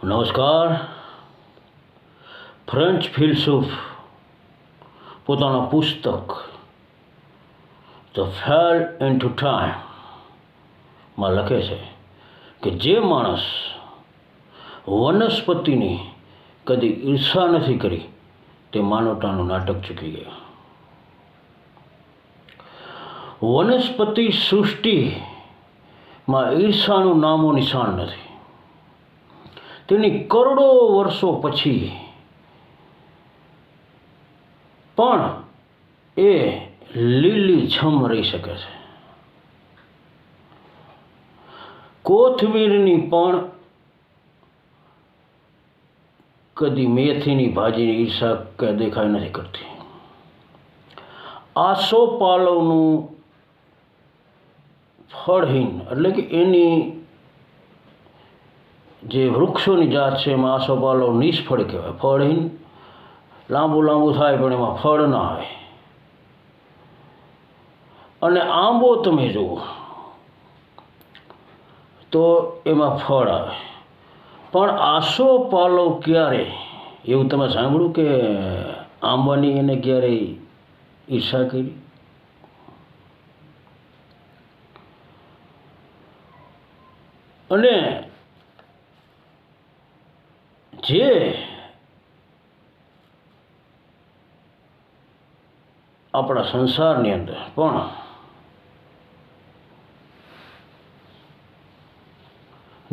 નમસ્કાર. ફ્રેન્ચ ફિલસૂફ પોતાના પુસ્તક ધ ફેલ ઇન્ટુ ટાઈમમાં લખે છે કે જે માણસ વનસ્પતિની કદી ઈર્ષા નથી કરી તે માનવતાનું નાટક ચૂકી ગયા. વનસ્પતિ સૃષ્ટિમાં ઈર્ષાનું નામો નિશાન નથી. તેની કરોડો વર્ષો પછી પણ એ લીલીછમ રહી શકે છે. કોથમીરની પણ કદી મેથીની ભાજીની ઈર્ષા કે દેખાય નથી કરતી. આસોપાલવનું ફળહીન એટલે કે એની જે વૃક્ષોની જાત છે એમાં આસોપાલવ નિષ્ફળ કહેવાય. ફળહીન લાંબુ થાય પણ એમાં ફળ ના આવે. અને આંબો તમે જુઓ તો એમાં ફળ આવે, પણ આસોપાલવ ક્યારે એવું તમે સાંભળ્યું કે આંબાની એને ક્યારેય ઈર્ષા કરી? અને જે આપણા સંસારની અંદર પણ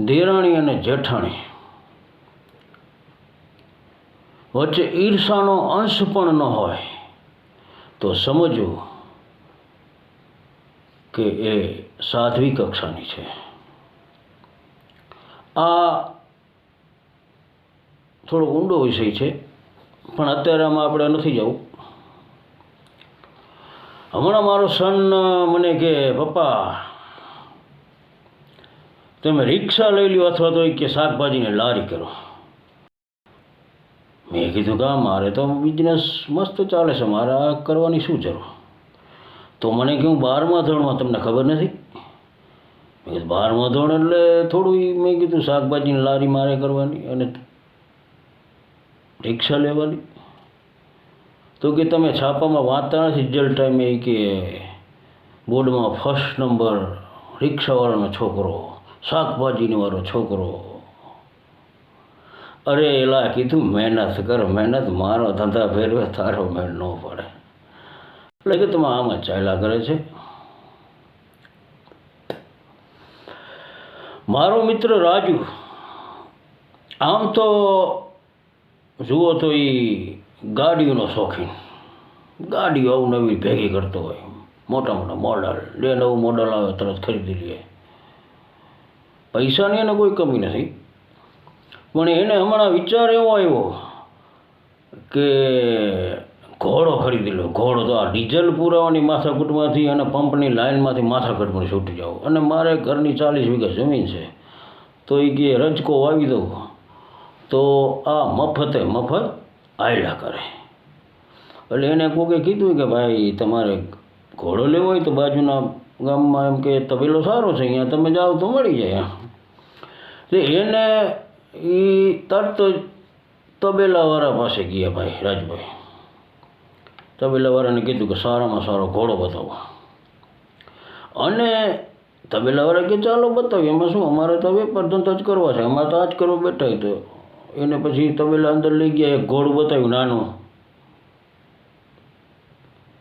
દેરાણી અને જેઠાણી વચ્ચે ઈર્ષાનો અંશ પણ ન હોય તો સમજવું કે એ સાધ્વી કક્ષાની છે. આ થોડો ઊંડો વિષય છે, પણ અત્યારે આમાં આપણે નથી જવું. હમણાં મારો સન મને કે પપ્પા તમે રિક્ષા લઈ લ્યો અથવા તો કે શાકભાજીની લારી કરો. મેં કીધું કે મારે તો બિઝનેસ મસ્ત ચાલે છે, મારે આ કરવાની શું જરૂર? તો મને કહ્યું 12મા ધોરણમાં તમને ખબર નથી? મેં કીધું 12મા ધોરણ એટલે થોડું મેં કીધું શાકભાજીની લારી મારે કરવાની અને રિક્ષા લેવાની. તો કે તમે છાપામાં વાંચતા નથી રિઝલ્ટ ટાઈમે કે બોર્ડમાં 1st નંબર રિક્ષાવાળાનો છોકરો, શાકભાજીનો વાળો છોકરો. અરે એલા કીધું મહેનત કર મહેનત, મારો ધંધા ફેરવે તારો મેળ ન પડે. એટલે કે તમે આમાં ચાલ્યા કરે છે. મારો મિત્ર રાજુ આમ તો જુઓ તો એ ગાડીઓનો શોખીન, ગાડીઓ અવનવી ભેગી કરતો હોય, મોટા મોટા મોડલ, જે નવું મોડલ આવે તરત ખરીદી લે. પૈસાની એને કોઈ કમી નથી, પણ એને હમણાં વિચાર એવો આવ્યો કે ઘોડો ખરીદી લો. ઘોડો તો આ ડીઝલ પુરાવાની માથાકૂટમાંથી અને પંપની લાઇનમાંથી માથાકૂટમાં છૂટી જાવ. અને મારે ઘરની 40 વીઘા જમીન છે, તો એ કે રજકો વાવી દઉં તો આ મફત આયલા કરે. એટલે એને કોકે કીધું કે ભાઈ તમારે ઘોડો લેવો હોય તો બાજુના ગામમાં એમ કે તબેલો સારો છે, અહીંયા તમે જાઓ તો મળી જાય. એટલે એને એ તરત તબેલાવાળા પાસે ગયા ભાઈ રાજભાઈ. તબેલાવાળાને કીધું કે સારામાં સારો ઘોડો બતાવો. અને તબેલાવાળા કે ચાલો બતાવીએ, એમાં શું, અમારે તો વેપાર ધંધો જ કરવા છે, અમારે તો આ જ કરવા બેઠા. તો એને પછી તબેલા અંદર લઈ ગયા, એક ઘોડું બતાવ્યું નાનું.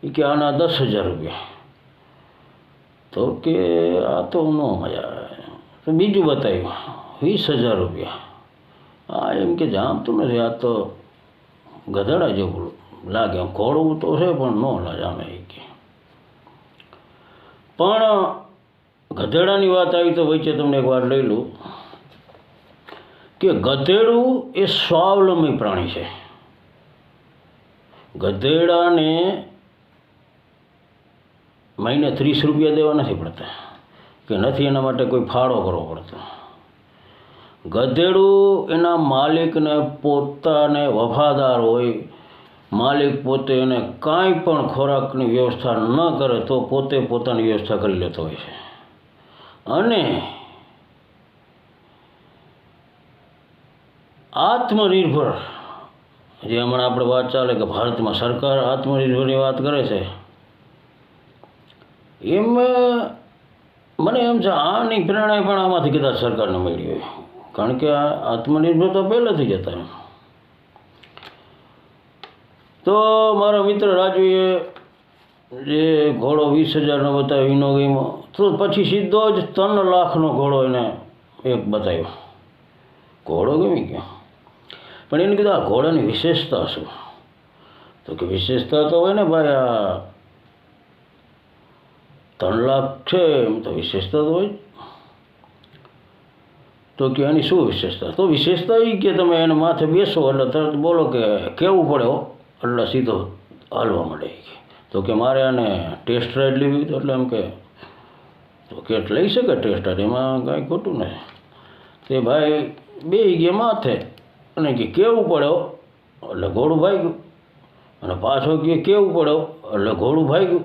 એ કે આના 10,000 રૂપિયા. તો કે આ તો ન મજા આવે. તો બીજું બતાવ્યું 20,000 રૂપિયા. હા એમ કે જામતું નથી, આ તો ગધેડા જેવું લાગે. ઘોડું તો છે પણ ન જામે. એ કે પણ ગધેડાની વાત આવી તો વચ્ચે તમને એક વાર લઈ લઉં કે ગધેડું એ સ્વાવલંબી પ્રાણી છે. ગધેડાને મહિને 30 રૂપિયા દેવા નથી પડતા, કે નથી એના માટે કોઈ ફાળો કરવો પડતો. ગધેડું એના માલિકને પોતાને વફાદાર હોય. માલિક પોતે એને કાંઈ પણ ખોરાકની વ્યવસ્થા ન કરે તો પોતે પોતાની વ્યવસ્થા કરી લેતો હોય છે. અને આત્મનિર્ભર જે હમણાં આપણે વાત ચાલે કે ભારતમાં સરકાર આત્મનિર્ભરની વાત કરે છે, એમ મને એમ છે આની પ્રેરણા પણ આમાંથી કદાચ સરકારને મળી હોય, કારણ કે આ આત્મનિર્ભર તો પહેલાંથી જ હતા. તો મારા મિત્ર રાજુએ જે ઘોડો 20,000નો બતાવ્યો ઇનોવેમાં, તો પછી સીધો જ 3 લાખનો ઘોડો એને એક બતાવ્યો. ઘોડો ગમી ગયો, પણ એને કીધું આ ઘોડાની વિશેષતા શું? તો કે વિશેષતા તો હોય ને ભાઈ, આ 3 લાખ છે એમ તો વિશેષતા તો હોય. તો કે એની શું વિશેષતા? તો વિશેષતા એ કે તમે એને માથે બેસો એટલે તરત બોલો કે કેવું પડે હો, એટલે સીધો હાલવા માંડે. તો કે મારે આને ટેસ્ટ રાઇડ લેવી, તો એટલે એમ કે તો કે લઈ શકે ટેસ્ટ રાઇડ, એમાં કાંઈ ખોટું નથી. તે ભાઈ બેસી ગયા માથે અને કે કેવું પડે હો, એટલે ઘોડું ભાગ્યું, અને પાછો કે કેવું પડે હો, એટલે ઘોડું ભાગ્યું,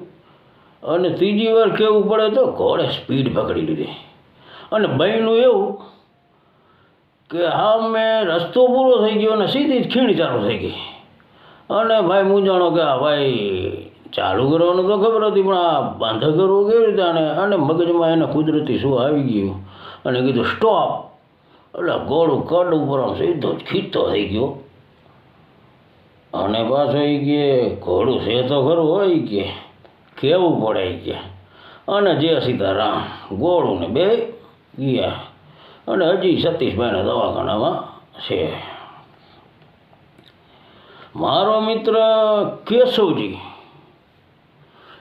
અને ત્રીજી વાર કેવું પડે તો ઘોડે સ્પીડ પકડી લીધી. અને બન્યું એવું કે હા મેં રસ્તો પૂરો થઈ ગયો અને સીધી જ ખીણ ચાલુ થઈ ગઈ. અને ભાઈ મૂંઝાણો કે આ ભાઈ ચાલુ કરવાનું તો ખબર હતી, પણ આ બાંધા કરવું કેવી રીતે? અને મગજમાં એને કુદરતી શું આવી ગયું અને કીધું સ્ટોપ, એટલે ઘોડું કડ ઉપર આમ સીધો જ ખીચતો થઈ ગયો. અને પાછો એ કે ઘોડું છે તો ખરું હોય કે કેવું પડે કે, અને જે સીતારામ ઘોડું ને બે ગયા, અને હજી સતીશભાઈના દવાખાનામાં છે. મારો મિત્ર કેશવજી,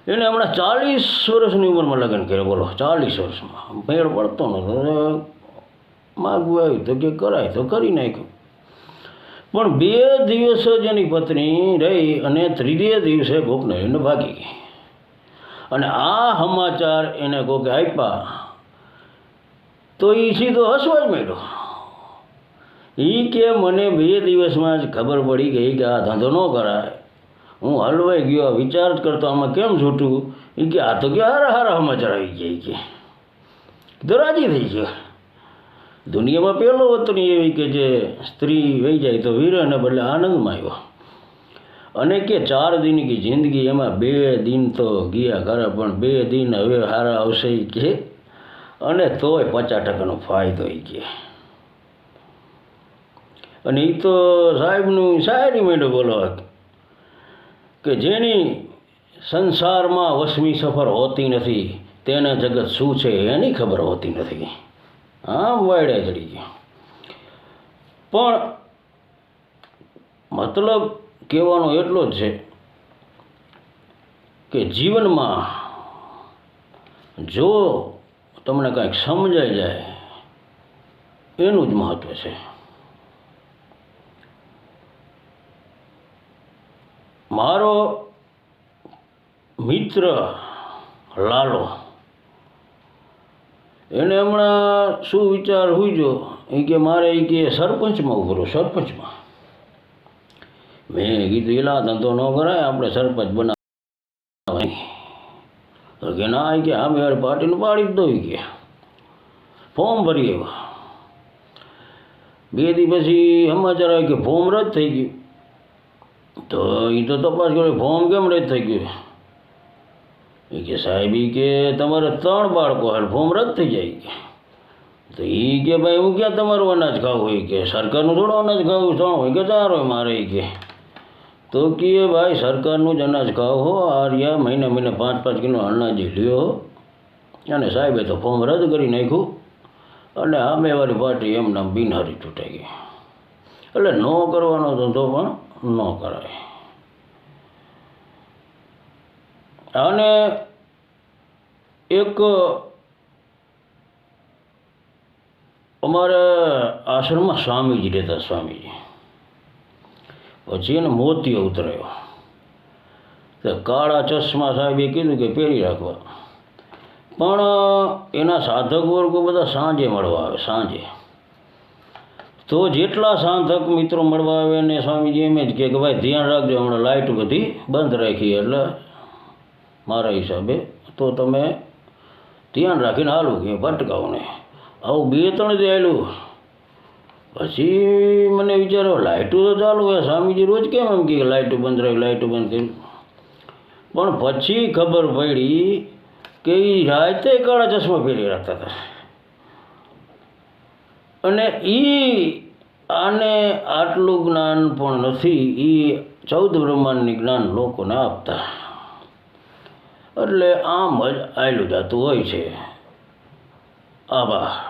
એને હમણાં 40 વર્ષની ઉંમરમાં લગ્ન કર્યા. બોલો, 40 વર્ષમાં મેળ પડતો નતો, માગવું આવ્યું તો કે કરાય તો કરી નાખ્યું. પણ 2 દિવસ જ એની પત્ની રહી અને 3જે દિવસે કોકને એને ભાગી ગઈ. અને આ સમાચાર એને કોકે આપ્યા તો એ સીધો હસવા જ માંડ્યો. એ કે મને 2 દિવસમાં જ ખબર પડી ગઈ કે આ ધંધો ન કરાય. હું હલવાઈ ગયો, વિચાર જ કરતો આમાં કેમ છૂટું. એ કે આ તો કે હારા હારા સમાચાર આવી ગયા કે તો રાજી થઈ ગયો. દુનિયામાં પહેલો વતની એવી કે જે સ્ત્રી વહી જાય તો વીરને બદલે આનંદમાં આવ્યો. અને કે 4 દિનની જિંદગી, એમાં 2 દિન તો ગયા ખરા, પણ 2 દિન હવે સારા આવશે કે, અને તોય 50% ફાયદો એ કે. અને એ તો સાહેબનું શાયરી માંડ્યો બોલવા કે જેની સંસારમાં વસમી સફર હોતી નથી, તેને જગત શું છે એની ખબર હોતી નથી. આમ વાયડે ચડી ગયો. પણ મતલબ કહેવાનો એટલો જ છે કે જીવનમાં જો તમને કાંઈક સમજાઈ જાય એનું જ મહત્ત્વ છે. મારો મિત્ર લાલો, એને હમણાં શું વિચાર હુઈજો, એ કે મારે એ કે સરપંચમાં ઉભરો. સરપંચમાં મેં કીધું એલા ધંધો ન કરાય, આપણે સરપંચ બનાવવા. તો કે ના, કે આમે યાર પાર્ટીનું પાડી જ દો કે ફોર્મ ભરી આવ્યા. 2 દી પછી સમાચાર આવે કે ફોર્મ રદ થઈ ગયું. તો એ તો તપાસ કરે ફોર્મ કેમ રદ થઈ ગયું. એ કે સાહેબ એ કે તમારે 3 બાળકો હાલ ફોર્મ રદ થઈ જાય. તો એ કે ભાઈ હું ક્યાં તમારું અનાજ ખાવું હોય કે સરકારનું થોડું અનાજ ખાવું, 3 હોય કે 4 હોય મારે કે. તો કે ભાઈ સરકારનું જ અનાજ ખાવ હો, આ રહ્યા મહિને 5-5 કિલો અનાજ લ્યો. અને સાહેબે તો ફોર્મ રદ કરી નાખ્યું, અને સામેવાળી પાર્ટી એમને બિનહરી ચૂંટાઈ ગઈ. એટલે ન કરવાનો ધંધો પણ ન કરાય. અને એક અમારે આશ્રમમાં સ્વામીજી રહેતા. સ્વામીજી પછી એને મોતિયો ઉતરાયો. તો કાળા ચશ્મા સાહેબે કીધું કે પહેરી રાખવા. પણ એના સાધક વર્ગો બધા સાંજે મળવા આવે. સાંજે તો જેટલા સાધક મિત્રો મળવા આવે ને સ્વામીજી એમ જ કે ભાઈ ધ્યાન રાખજો, હમણાં લાઇટ બધી બંધ રાખી, એટલે મારા હિસાબે તો તમે ધ્યાન રાખીને હાલું કે ભટકાવો ને. આવું 2-3 જ આવેલું પછી મને વિચારો લાઇટો તો ચાલુ હોય, સ્વામીજી રોજ કેમ એમ કે લાઇટો બંધ રહી, લાઇટો બંધ કરી. પણ પછી ખબર પડી કે એ રાતે કાળા ચશ્મા પહેરી રાખતા હતા. અને એ આને આટલું જ્ઞાન પણ નથી, એ 14 બ્રહ્માંડની જ્ઞાન લોકોને આપતા. એટલે આમ જ આયલું જતું હોય છે. આભાર.